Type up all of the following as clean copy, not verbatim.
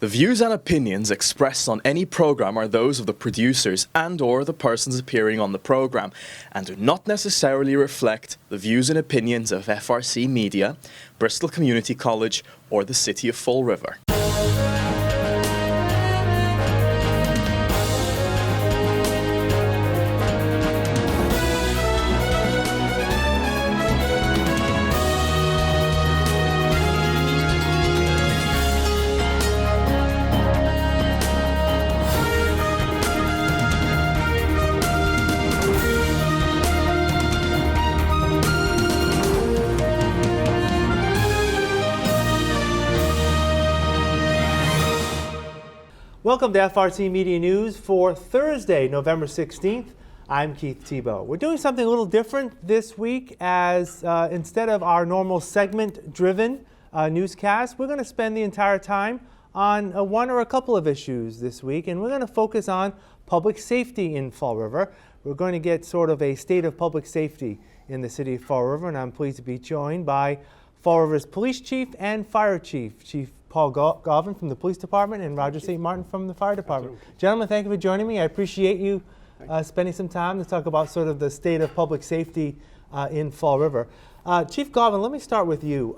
The views and opinions expressed on any program are those of the producers and/or the persons appearing on the program and do not necessarily reflect the views and opinions of FRCMedia, Bristol Community College, or the City of Fall River. Welcome to FRCMedia News for Thursday, November 16th. I'm Keith Tebow. We're doing something a little different this week as instead of our normal segment-driven newscast, we're going to spend the entire time on one or a couple of issues this week, and we're going to focus on public safety in Fall River. We're going to get sort of a state of public safety in the city of Fall River, and I'm pleased to be joined by Fall River's police chief and fire chief, Chief Paul Gauvin from the police department and Roger St. Martin from the fire department. Absolutely. Gentlemen, thank you for joining me. I appreciate you spending some time to talk about sort of the state of public safety in Fall River. Chief Gauvin, let me start with you.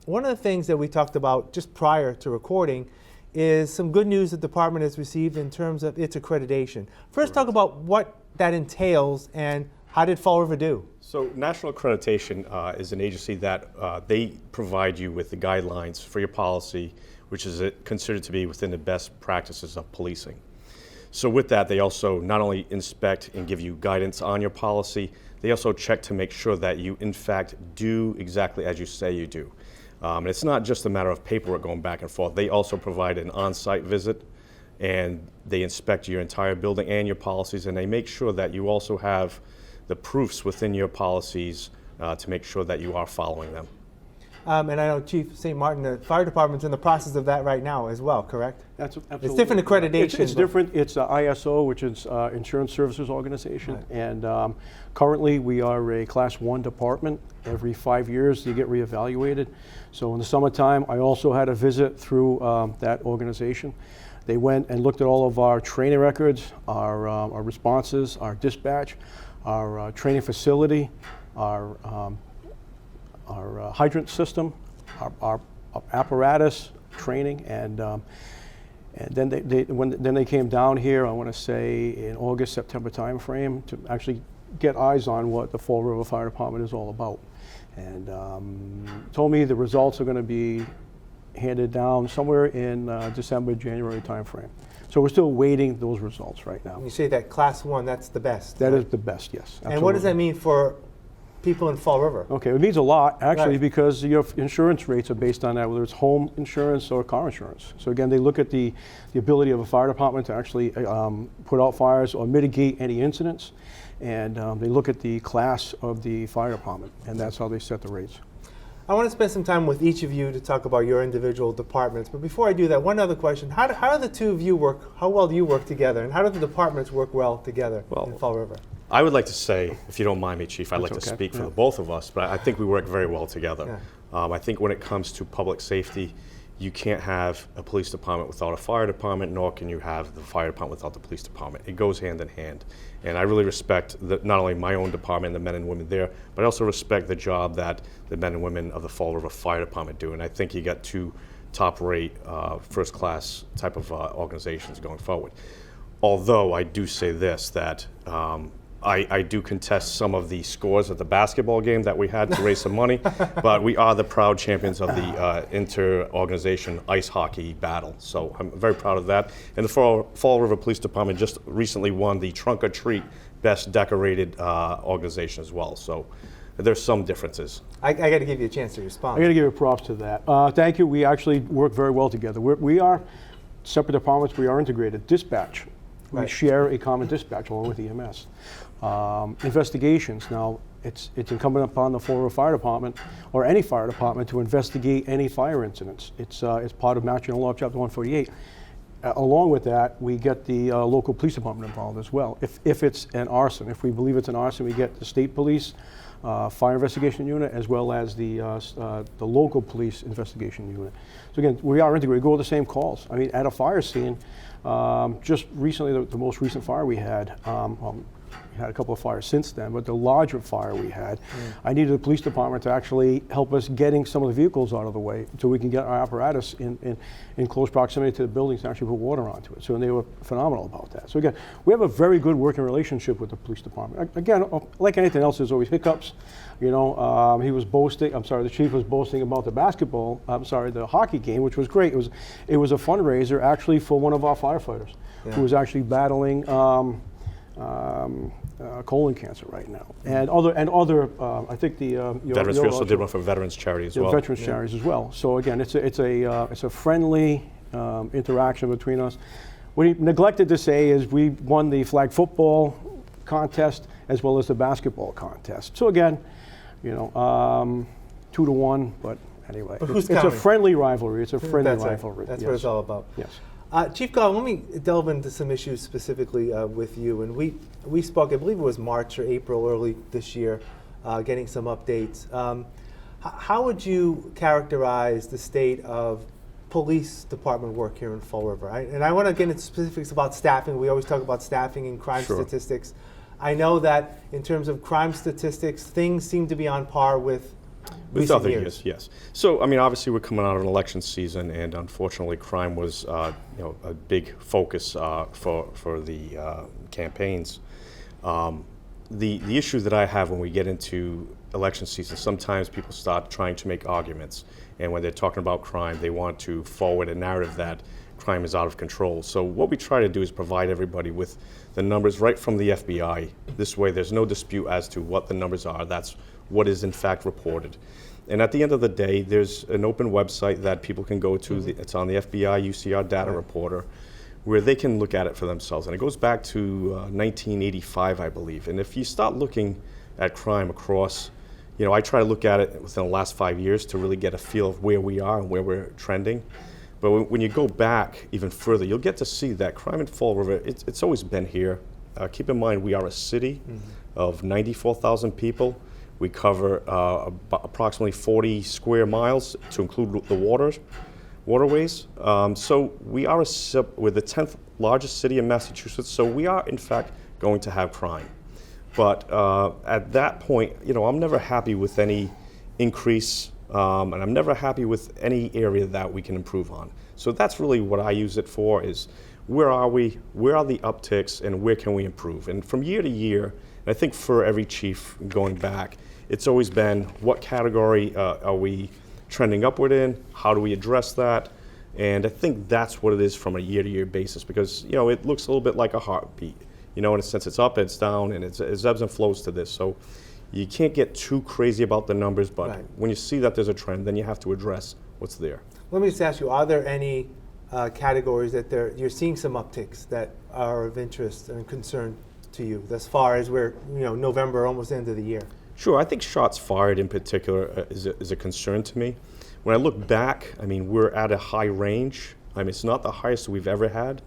One of the things that we talked about just prior to recording is some good news the department has received in terms of its accreditation. First, talk about what that entails and how did Fall River do? So National Accreditation is an agency that they provide you with the guidelines for your policy, which is considered to be within the best practices of policing. So with that, they also not only inspect and give you guidance on your policy, they also check to make sure that you in fact do exactly as you say you do. And it's not just a matter of paperwork going back and forth. They also provide an on-site visit, and they inspect your entire building and your policies, and they make sure that you also have the proofs within your policies to make sure that you are following them. And I know Chief St. Martin, the fire department's in the process of that right now as well, correct? That's absolutely. It's different accreditation. It's different. It's ISO, which is Insurance Services Organization. Right. And currently we are a Class 1 department. Every 5 years you get reevaluated. So in the summertime, I also had a visit through that organization. They went and looked at all of our training records, our responses, our dispatch, our training facility, our hydrant system, our apparatus training, and then they came down here, I want to say in August, September timeframe, to actually get eyes on what the Fall River Fire Department is all about, and told me the results are going to be handed down somewhere in December, January timeframe. So we're still waiting those results right now. You say that Class 1, that's the best. That is the best, yes. Absolutely. And what does that mean for people in Fall River? Okay, it means a lot, actually, right, because your insurance rates are based on that, whether it's home insurance or car insurance. So again, they look at the ability of a fire department to actually put out fires or mitigate any incidents, and they look at the class of the fire department, and that's how they set the rates. I want to spend some time with each of you to talk about your individual departments. But before I do that, one other question. How do the two of you work? How well do you work together? And how do the departments work well together in Fall River? I would like to say, if you don't mind me, Chief, I'd like to speak for the both of us, but I think we work very well together. Yeah. I think when it comes to public safety, you can't have a police department without a fire department, nor can you have the fire department without the police department. It goes hand in hand. And I really respect not only my own department, the men and women there, but I also respect the job that the men and women of the Fall River Fire Department do. And I think you got two top-rate, first-class type of organizations going forward. Although I do say this, that I do contest some of the scores at the basketball game that we had to raise some money, but we are the proud champions of the inter-organization ice hockey battle. So I'm very proud of that. And the Fall River Police Department just recently won the Trunk or Treat Best Decorated Organization as well. So there's some differences. I got to give you a chance to respond. I got to give you props to that. Thank you. We actually work very well together. We are separate departments. We are integrated. Dispatch. We share a common dispatch along with EMS. Investigations. Now, it's incumbent upon the Fall River Fire Department or any fire department to investigate any fire incidents. It's part of Mass General Law, Chapter 148. Along with that, we get the local police department involved as well. If it's an arson, if we believe it's an arson, we get the state police, fire investigation unit, as well as the local police investigation unit. So again, we are integrated. We go to the same calls. I mean, at a fire scene, just recently, the most recent fire we had, we had a couple of fires since then, but the larger fire we had, I needed the police department to actually help us getting some of the vehicles out of the way so we can get our apparatus in close proximity to the buildings and actually put water onto it. So they were phenomenal about that. So again, we have a very good working relationship with the police department. Again, like anything else, there's always hiccups. You know, he was boasting, the chief was boasting about the hockey game, which was great. It was a fundraiser actually for one of our firefighters who was actually battling colon cancer right now, and other. I think the Veterans. We also did one for veterans charity as well. Veterans charities as well. So again, it's a friendly interaction between us. What he neglected to say is we won the flag football contest as well as the basketball contest. So again, you know, 2-1, but anyway, it's a friendly rivalry. It's a friendly rivalry. That's what it's all about. Yes. Chief Gauvin, let me delve into some issues specifically with you. And we spoke, I believe it was March or April early this year, getting some updates. How would you characterize the state of police department work here in Fall River? And I want to get into specifics about staffing. We always talk about staffing and crime statistics. I know that in terms of crime statistics, things seem to be on par with other years, yes. So, I mean, obviously we're coming out of an election season, and unfortunately crime was, a big focus for the campaigns. The issue that I have when we get into election season, sometimes people start trying to make arguments, and when they're talking about crime, they want to forward a narrative that crime is out of control. So what we try to do is provide everybody with the numbers right from the FBI. This way there's no dispute as to what the numbers are. That's what is in fact reported. And at the end of the day, there's an open website that people can go to. It's on the FBI UCR data reporter, where they can look at it for themselves. And it goes back to 1985, I believe. And if you start looking at crime across, I try to look at it within the last 5 years to really get a feel of where we are and where we're trending. But when you go back even further, you'll get to see that crime in Fall River, it's always been here. Keep in mind, we are a city of 94,000 people. We cover approximately 40 square miles to include the waterways. So we are we're the 10th largest city in Massachusetts, so we are in fact going to have crime. But at that point, I'm never happy with any increase, and I'm never happy with any area that we can improve on. So that's really what I use it for, is where are we, where are the upticks, and where can we improve? And from year to year, and I think for every chief going back, it's always been what category are we trending upward in, how do we address that? And I think that's what it is from a year-to-year basis, because it looks a little bit like a heartbeat. In a sense, it's up, it's down, and it's ebbs and flows to this. So you can't get too crazy about the numbers, but when you see that there's a trend, then you have to address what's there. Let me just ask you, are there any categories that you're seeing some upticks that are of interest and concern to you as far as we're, November, almost end of the year? Sure, I think shots fired in particular is a concern to me. When I look back, we're at a high range. It's not the highest we've ever had,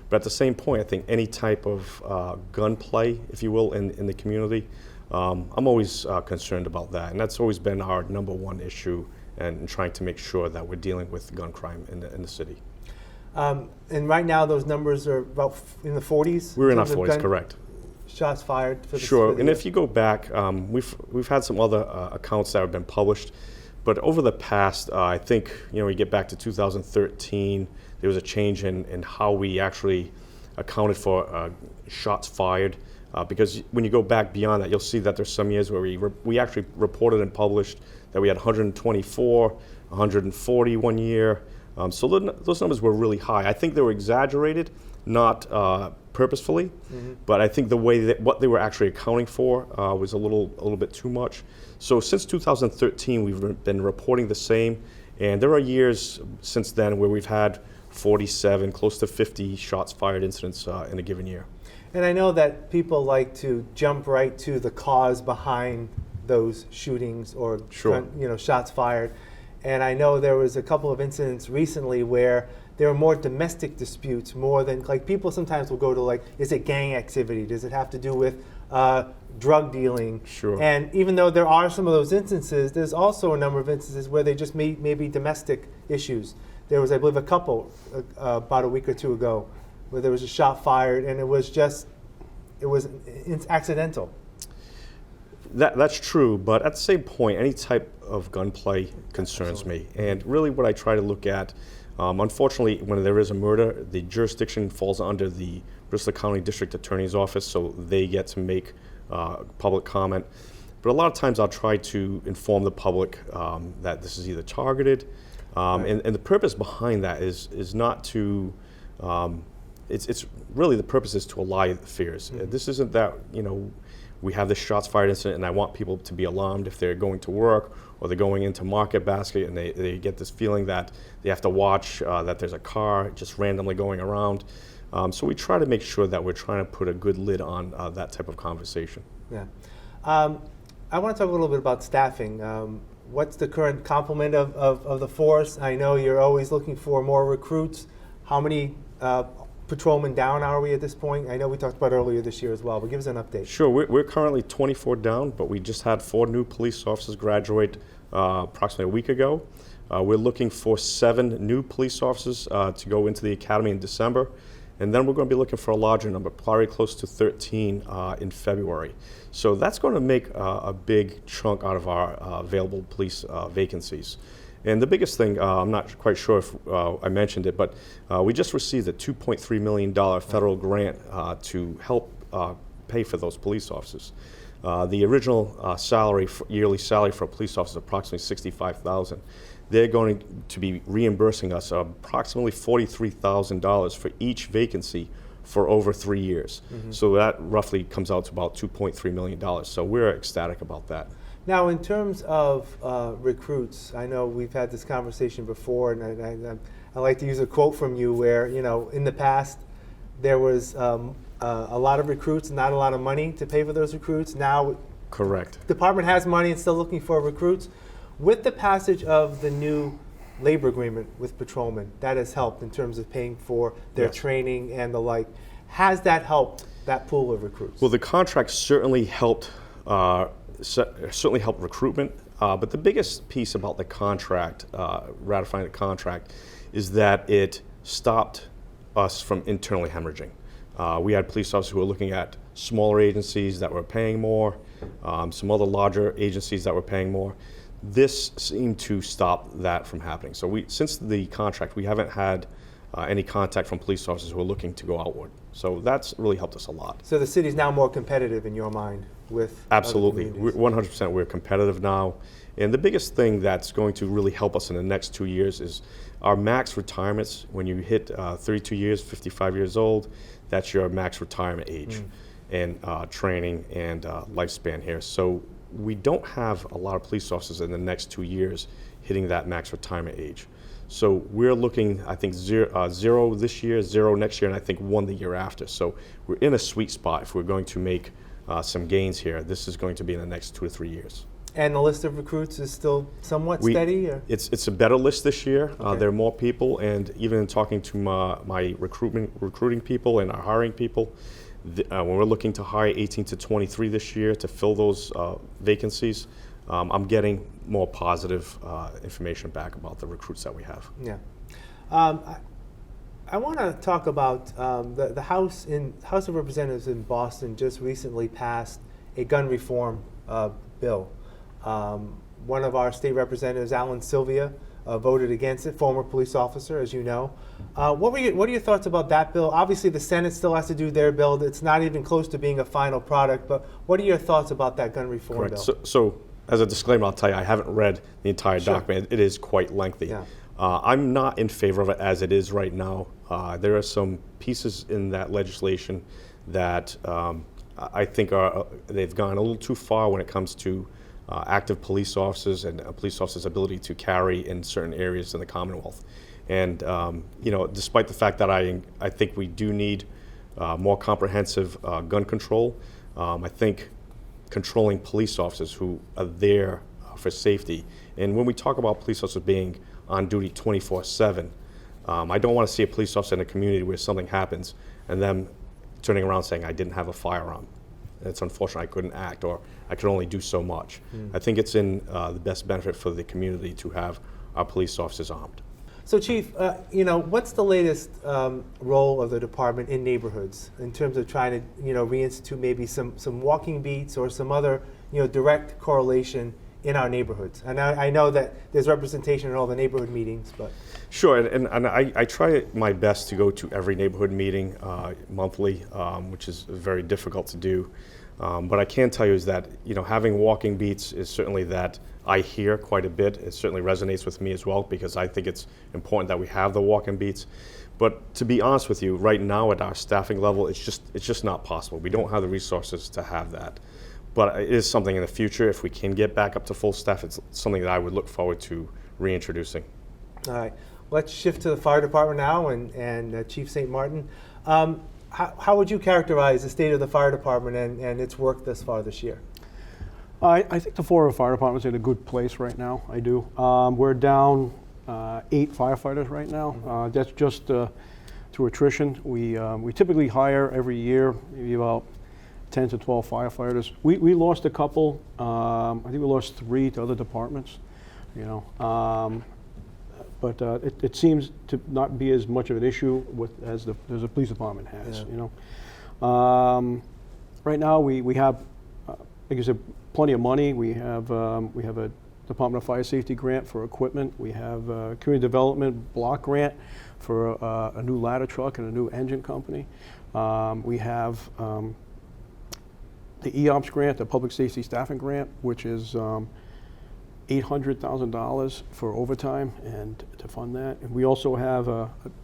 but at the same point, I think any type of gunplay, if you will, in the community, I'm always concerned about that. And that's always been our number one issue, and trying to make sure that we're dealing with gun crime in the city. And right now, those numbers are about in the 40s? We're in our 40s, correct. Shots fired for the Sure, and if you go back, we've had some other accounts that have been published, but over the past, I think, we get back to 2013, there was a change in how we actually accounted for shots fired, because when you go back beyond that, you'll see that there's some years where we actually reported and published that we had 124, 140 one year, so those numbers were really high. I think they were exaggerated, not purposefully, but I think the way that what they were actually accounting for was a little bit too much. So since 2013, we've been reporting the same, and there are years since then where we've had 47, close to 50 shots fired incidents in a given year. And I know that people like to jump right to the cause behind those shootings or shots fired. And I know there was a couple of incidents recently where there were more domestic disputes more than, like, people sometimes will go to, like, is it gang activity? Does it have to do with drug dealing. Sure. And even though there are some of those instances, there's also a number of instances where they just may be domestic issues. There was, I believe, a couple about a week or two ago where there was a shot fired, and it was accidental. That's true, but at the same point, any type of gunplay concerns me. And really what I try to look at, unfortunately, when there is a murder, the jurisdiction falls under the Bristol County District Attorney's Office, so they get to make public comment. But a lot of times I'll try to inform the public that this is either targeted, and the purpose behind that is not to, it's really the purpose is to allay the fears. This isn't that, we have this shots fired incident and I want people to be alarmed if they're going to work or they're going into Market Basket and they get this feeling that they have to watch that there's a car just randomly going around. So we try to make sure that we're trying to put a good lid on that type of conversation. Yeah. I want to talk a little bit about staffing. What's the current complement of the force? I know you're always looking for more recruits. How many patrolmen down are we at this point? I know we talked about earlier this year as well, but give us an update. Sure, we're currently 24 down, but we just had 4 new police officers graduate approximately a week ago. We're looking for 7 new police officers to go into the academy in December, and then we're going to be looking for a larger number, probably close to 13 in February. So that's going to make a big chunk out of our available police vacancies. And the biggest thing, I'm not quite sure if I mentioned it, but we just received a $2.3 million federal grant to help pay for those police officers. The original yearly salary for a police officer is approximately $65,000. They're going to be reimbursing us approximately $43,000 for each vacancy for over 3 years. So that roughly comes out to about $2.3 million. So we're ecstatic about that. Now, in terms of recruits, I know we've had this conversation before, and I like to use a quote from you where, in the past, there was a lot of recruits, not a lot of money to pay for those recruits. Now, correct. Department has money and still looking for recruits. With the passage of the new labor agreement with patrolmen, that has helped in terms of paying for their training and the like. Has that helped that pool of recruits? Well, the contract certainly helped recruitment, but the biggest piece about the contract, ratifying the contract, is that it stopped us from internally hemorrhaging. We had police officers who were looking at smaller agencies that were paying more, some other larger agencies that were paying more. This seemed to stop that from happening. So since the contract, we haven't had any contact from police officers who are looking to go outward. So that's really helped us a lot. So the city's now more competitive in your mind with Absolutely. 100% we're competitive now. And the biggest thing that's going to really help us in the next 2 years is our max retirements. When you hit 32 years, 55 years old, that's your max retirement age and training and lifespan here. So we don't have a lot of police officers in the next 2 years hitting that max retirement age. So we're looking, I think, zero this year, 0 next year, and I think 1 the year after. So we're in a sweet spot. If we're going to make some gains here, this is going to be in the next 2 to 3 years. And the list of recruits is still somewhat steady? Or? It's a better list this year. Okay. There are more people, and even in talking to my recruiting people and our hiring people, when we're looking to hire 18 to 23 this year to fill those vacancies, I'm getting more positive information back about the recruits that we have. Yeah. I want to talk about the House of Representatives in Boston just recently passed a gun reform bill. One of our state representatives, Alan Sylvia, voted against it, former police officer, as you know. What are your thoughts about that bill? Obviously, the Senate still has to do their bill. It's not even close to being a final product, but what are your thoughts about that gun reform bill? So, as a disclaimer, I'll tell you, I haven't read the entire document. It is quite lengthy. Yeah. I'm not in favor of it as it is right now. There are some pieces in that legislation that I think they've gone a little too far when it comes to active police officers and a police officer's ability to carry in certain areas in the Commonwealth. And despite the fact that I think we do need more comprehensive gun control, I think controlling police officers who are there for safety. And when we talk about police officers being on duty 24/7, I don't want to see a police officer in a community where something happens and them turning around saying, I didn't have a firearm. it's unfortunate I couldn't act, or I could only do so much. I think it's in the best benefit for the community to have our police officers armed. So, Chief, what's the latest role of the department in neighborhoods in terms of trying to, reinstitute maybe some walking beats or some other, direct correlation in our neighborhoods? And I know that there's representation in all the neighborhood meetings, but Sure, and I try my best to go to every neighborhood meeting monthly, which is very difficult to do. But I can tell you is that, having walking beats is certainly that I hear quite a bit. It certainly resonates with me as well, because I think it's important that we have the walking beats. But to be honest with you, right now at our staffing level, it's just not possible. We don't have the resources to have that. But it is something in the future, if we can get back up to full staff, it's something that I would look forward to reintroducing. all right. Let's shift to the fire department now, and Chief St. Martin. How would you characterize the state of the fire department and its work thus far this year? I think the Florida Fire Department's in a good place right now. I do. We're down 8 firefighters right now. That's just through attrition. We typically hire every year maybe about 10 to 12 firefighters. We lost a couple. I think we lost 3 to other departments. But it seems to not be as much of an issue as the police department has. Right now we have, like I said, plenty of money. We have a Department of Fire Safety grant for equipment. We have a community development block grant for a new ladder truck and a new engine company. We have the EOPS grant, the Public Safety Staffing Grant, which is $800,000 for overtime and to fund that. And we also have,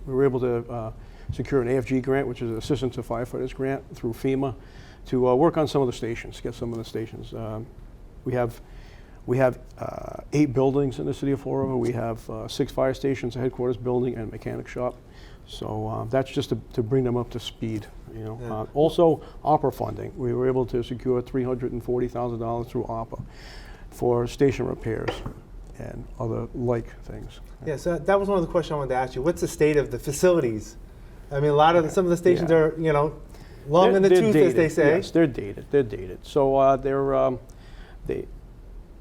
we were able to secure an AFG grant, which is an Assistance to Firefighters grant through FEMA, to work on some of the stations, get some of the stations. We have 8 buildings in the city of Fall River. We have 6 fire stations, a headquarters building, and a mechanic shop. So that's just to bring them up to speed. Also, ARPA funding. We were able to secure $340,000 through ARPA for station repairs and other like things. Yeah, so that was one of the questions I wanted to ask you. What's the state of the facilities? I mean, some of the stations are, long in the tooth, as they say. Yes, they're dated. So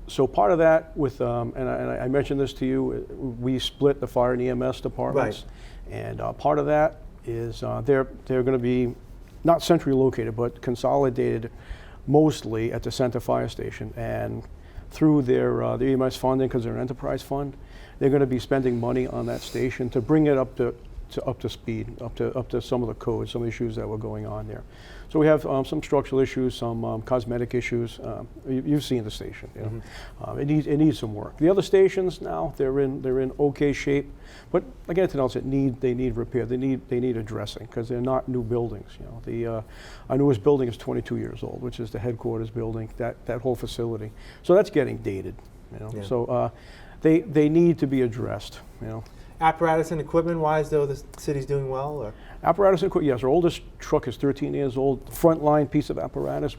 so part of that with, and I mentioned this to you, we split the fire and EMS departments. Right. And part of that is they're going to be not centrally located, but consolidated mostly at the Center Fire Station. And through their EMS funding, because they're an enterprise fund, they're going to be spending money on that station to bring it up to speed, up to some of the codes, some issues that were going on there. So we have some structural issues, some cosmetic issues. You've seen the station. It needs some work. The other stations now, they're in okay shape, but like anything else, they need repair. They need addressing because they're not new buildings. Our newest building is 22 years old, which is the headquarters building. That whole facility. So that's getting dated. So they need to be addressed. Apparatus and equipment-wise, though, the city's doing well? Or? Apparatus and equipment, yes. Our oldest truck is 13 years old. Frontline piece of apparatus,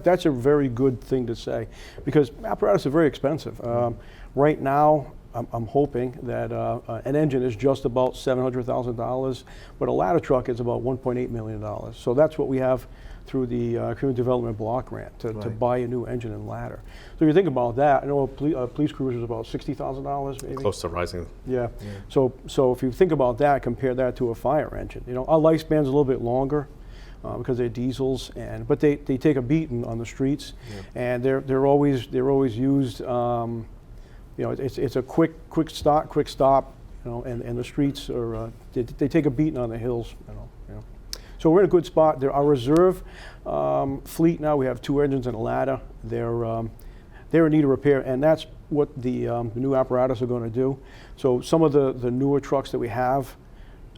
that's a very good thing to say, because apparatus are very expensive. Right now, I'm hoping that an engine is just about $700,000, but a ladder truck is about $1.8 million. So that's what we have through the community development block grant to buy a new engine and ladder. So if you think about that, I know a police cruiser is about $60,000 maybe. Close to rising. Yeah. So if you think about that, compare that to a fire engine. Our lifespan's a little bit longer because they're diesels, but they take a beating on the streets, and they're always used. It's a quick stop, and the streets are they take a beating on the hills, So we're in a good spot. Our reserve fleet now, we have 2 engines and a ladder. They're in need of repair, and that's what the new apparatus are going to do. So some of the newer trucks that we have,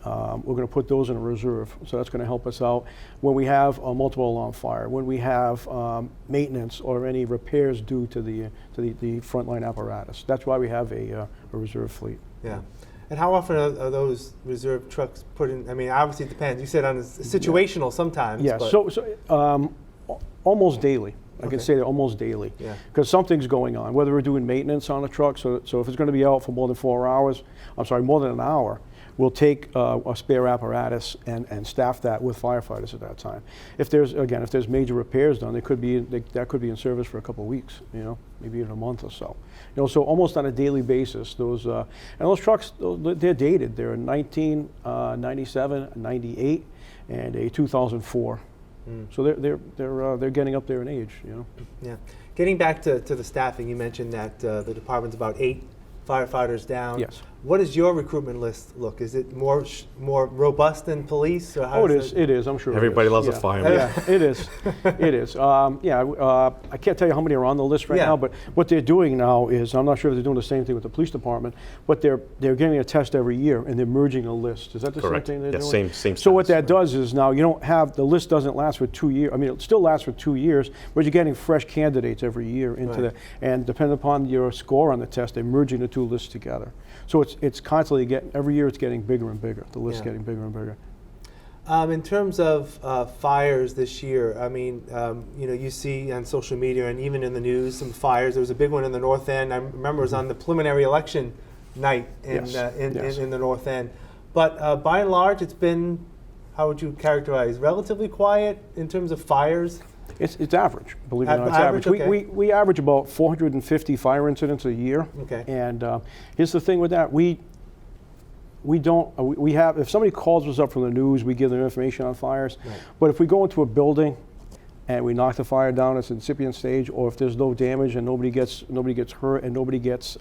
we're going to put those in a reserve. So that's going to help us out when we have a multiple alarm fire, when we have maintenance or any repairs due to the frontline apparatus. That's why we have a reserve fleet. Yeah. And how often are those reserve trucks put in? I mean, obviously it depends. You said on situational sometimes. Yeah, so almost daily. I can say that almost daily. Yeah. Because something's going on, whether we're doing maintenance on a truck, so if it's going to be out for more than 4 hours, more than an hour, we'll take a spare apparatus and staff that with firefighters at that time. If there's major repairs done, that could be in service for a couple of weeks, maybe even a month or so. So almost on a daily basis, those trucks, they're dated. They're a 1997, 98, and a 2004. So they're getting up there in age, Yeah. Getting back to the staffing, you mentioned that the department's about 8 firefighters down. Yes. What does your recruitment list look? Is it more robust than police? Or how it is. It is. I'm sure. Everybody loves a fireman. Yeah, it is. It is. I can't tell you how many are on the list right now, but what they're doing now is, I'm not sure if they're doing the same thing with the police department, but they're getting a test every year and they're merging a list. Is that the Correct. same thing they're Yeah, doing? same. So what that does is now you don't have, the list doesn't last for 2 years. I mean, it still lasts for 2 years, but you're getting fresh candidates every year into and depending upon your score on the test, they're merging the 2 lists together. So it's constantly every year it's getting bigger and bigger. The list's getting bigger and bigger. In terms of fires this year, I mean, you see on social media and even in the news some fires. There was a big one in the North End. I remember it was on the preliminary election night in the North End. But by and large, it's been, how would you characterize, relatively quiet in terms of fires? It's average, believe it or not. It's average. Okay. We average about 450 fire incidents a year. Okay. And here's the thing with that: we have, if somebody calls us up from the news, we give them information on fires. Right. But if we go into a building and we knock the fire down, it's incipient stage, or if there's no damage and nobody gets hurt and nobody gets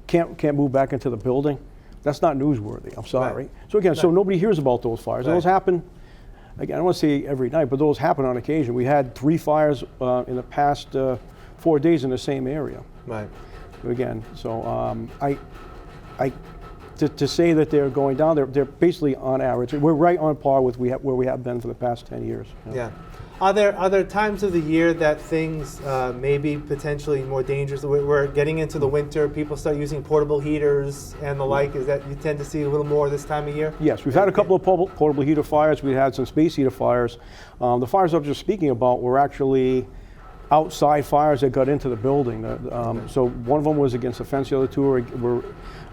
can't move back into the building, that's not newsworthy. I'm sorry. Right. So again, so nobody hears about those fires. Right. Those happen. Again, I don't want to say every night, but those happen on occasion. We had 3 fires in the past 4 days in the same area. Right. Again, so to say that they're going down, they're basically on average. We're right on par with where we have been for the past 10 years. Yeah. Are there times of the year that things may be potentially more dangerous? We're getting into the winter. People start using portable heaters and the like. Is that you tend to see a little more this time of year? Yes, we've had a couple of portable heater fires. We had some space heater fires. The fires I was just speaking about were actually outside fires that got into the building. So one of them was against a fence. The other 2 were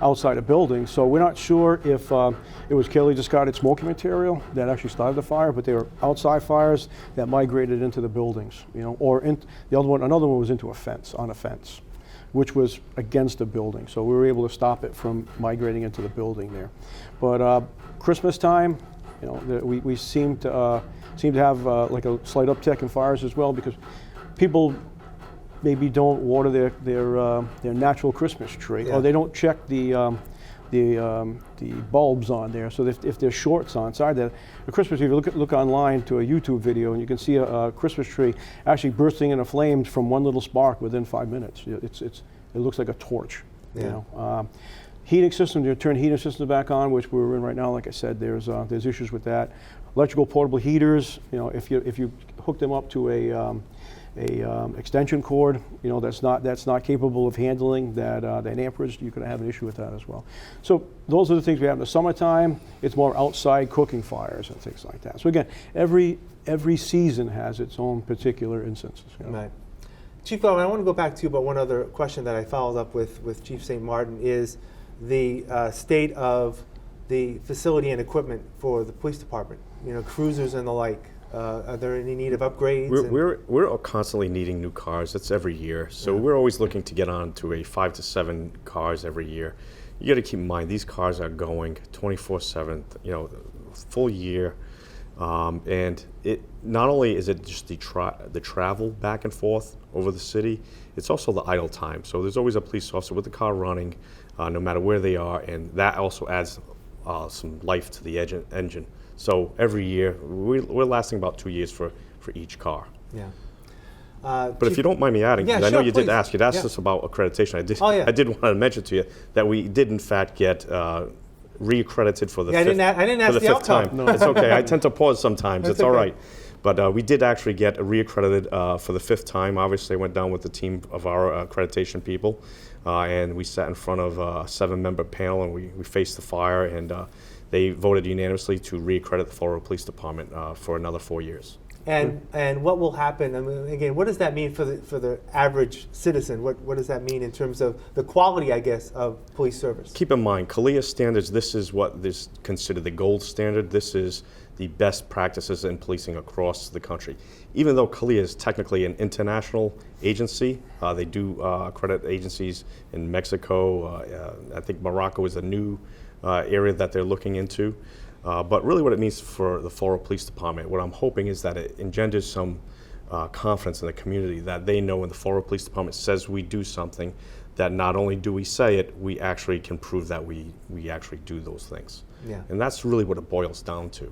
outside a building. So we're not sure if it was chemically discarded smoking material that actually started the fire, but they were outside fires that migrated into the buildings, or another one was into a fence, which was against the building. So we were able to stop it from migrating into the building there. But Christmas time, we seem to have like a slight uptick in fires as well, because people maybe don't water their natural Christmas tree, or they don't check the bulbs on there. So if there's shorts on inside the Christmas tree, if you look online to a YouTube video, and you can see a Christmas tree actually bursting into flames from one little spark within 5 minutes. It looks like a torch. Yeah. Heating systems, you turn heating systems back on, which we're in right now. Like I said, there's issues with that. Electrical portable heaters, if you hook them up to a extension cord, that's not capable of handling that amperage, you could have an issue with that as well. So those are the things we have in the summertime. It's more outside cooking fires and things like that. So again, every season has its own particular instances. Right. Chief Gauvin, I want to go back to you about one other question that I followed up with Chief St. Martin is the state of the facility and equipment for the police department, cruisers and the like. Are there any need of upgrades? We're constantly needing new cars. That's every year. So we're always looking to get on to a 5 to 7 cars every year. You got to keep in mind, these cars are going 24/7, full year. And it not only is it just the travel back and forth over the city, it's also the idle time. So there's always a police officer with the car running, no matter where they are, and that also adds some life to the engine. So every year, we're lasting about 2 years for each car. Yeah. But if you don't mind me adding, because I know you did ask, you'd asked us about accreditation. I did want to mention to you that we did in fact get re-accredited for the fifth, I didn't ask the 5th time. No, it's okay. I tend to pause sometimes. It's all right. But we did actually get re-accredited for the 5th time. Obviously, I went down with the team of our accreditation people, and we sat in front of a 7-member panel, and we faced the fire, and they voted unanimously to re-accredit the Florida Police Department for another 4 years. And what will happen? I mean, again, what does that mean for the average citizen? What does that mean in terms of the quality, I guess, of police service? Keep in mind, CALEA standards, this is what is considered the gold standard. This is the best practices in policing across the country. Even though CALEA is technically an international agency, they do accredit agencies in Mexico. I think Morocco is a new area that they're looking into. But really what it means for the Fall River Police Department, what I'm hoping is that it engenders some confidence in the community, that they know when the Fall River Police Department says we do something, that not only do we say it, we actually can prove that we actually do those things. Yeah. And that's really what it boils down to.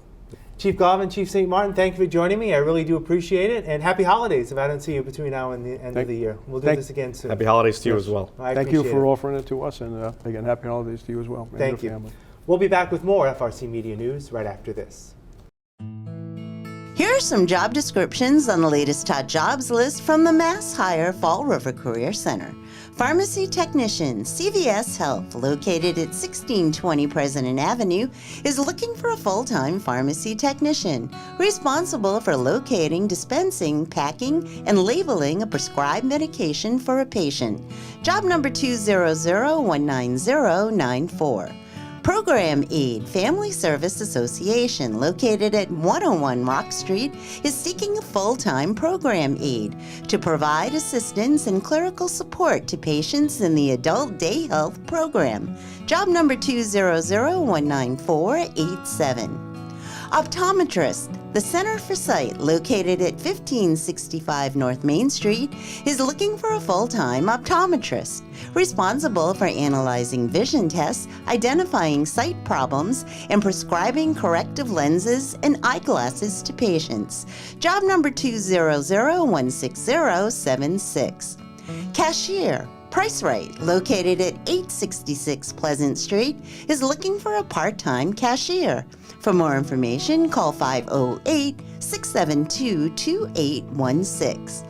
Chief Gauvin, Chief St. Martin, thank you for joining me. I really do appreciate it. And happy holidays if I don't see you between now and the end of the year. We'll do this again soon. Happy holidays to you as well. Thank you for offering it to us, and again, happy holidays to you as well. Thank you. Family. We'll be back with more FRC Media News right after this. Here are some job descriptions on the latest hot jobs list from the Mass Hire Fall River Career Center. Pharmacy Technician, CVS Health, located at 1620 President Avenue, is looking for a full-time pharmacy technician responsible for locating, dispensing, packing, and labeling a prescribed medication for a patient. Job number 200-19094. Program Aid Family Service Association, located at 101 Rock Street, is seeking a full-time program aide to provide assistance and clerical support to patients in the Adult Day Health Program. Job number 200-19487. Optometrist. The Center for Sight, located at 1565 North Main Street, is looking for a full-time optometrist responsible for analyzing vision tests, identifying sight problems, and prescribing corrective lenses and eyeglasses to patients. Job number 200-16076. Cashier. Price Right, located at 866 Pleasant Street, is looking for a part-time cashier. For more information, call 508-672-2816.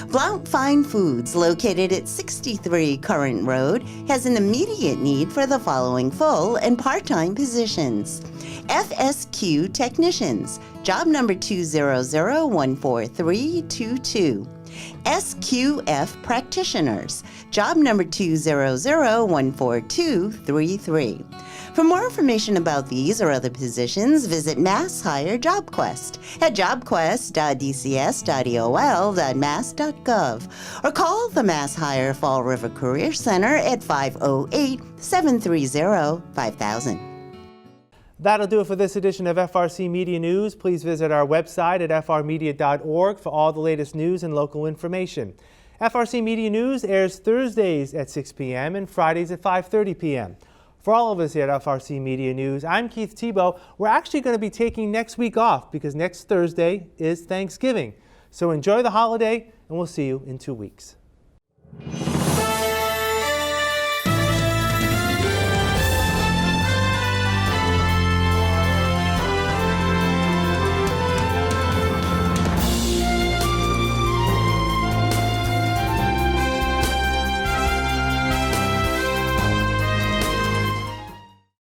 Blount Fine Foods, located at 63 Current Road, has an immediate need for the following full and part-time positions. FSQ Technicians, job number 200-14322. SQF Practitioners, job number 200-14233. For more information about these or other positions, visit Mass Hire JobQuest at jobquest.dcs.eol.mass.gov or call the Mass Hire Fall River Career Center at 508-730-5000. That'll do it for this edition of FRC Media News. Please visit our website at frmedia.org for all the latest news and local information. FRC Media News airs Thursdays at 6 p.m. and Fridays at 5:30 p.m. For all of us here at FRC Media News, I'm Keith Tebow. We're actually going to be taking next week off because next Thursday is Thanksgiving. So enjoy the holiday, and we'll see you in 2 weeks.